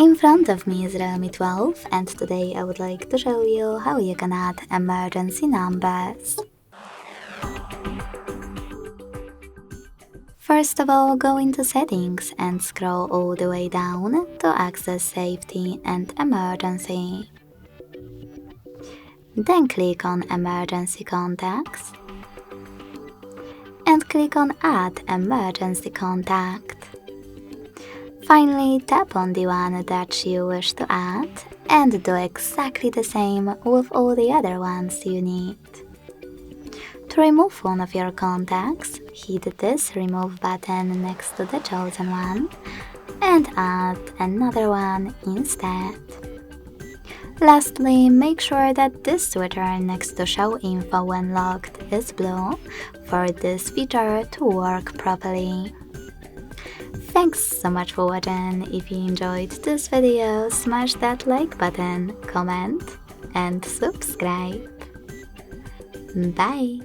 In front of me is Realme 12 and today I would like to show you how you can add emergency numbers. First of all, go into settings and scroll all the way down to access safety and emergency. Then click on emergency contacts and click on add emergency contact. Finally, tap on the one that you wish to add and do exactly the same with all the other ones you need. To remove one of your contacts, hit this remove button next to the chosen one and add another one instead. Lastly, make sure that this switcher next to show info when logged is blue for this feature to work properly. Thanks so much for watching. If you enjoyed this video, smash that like button, comment and subscribe. Bye!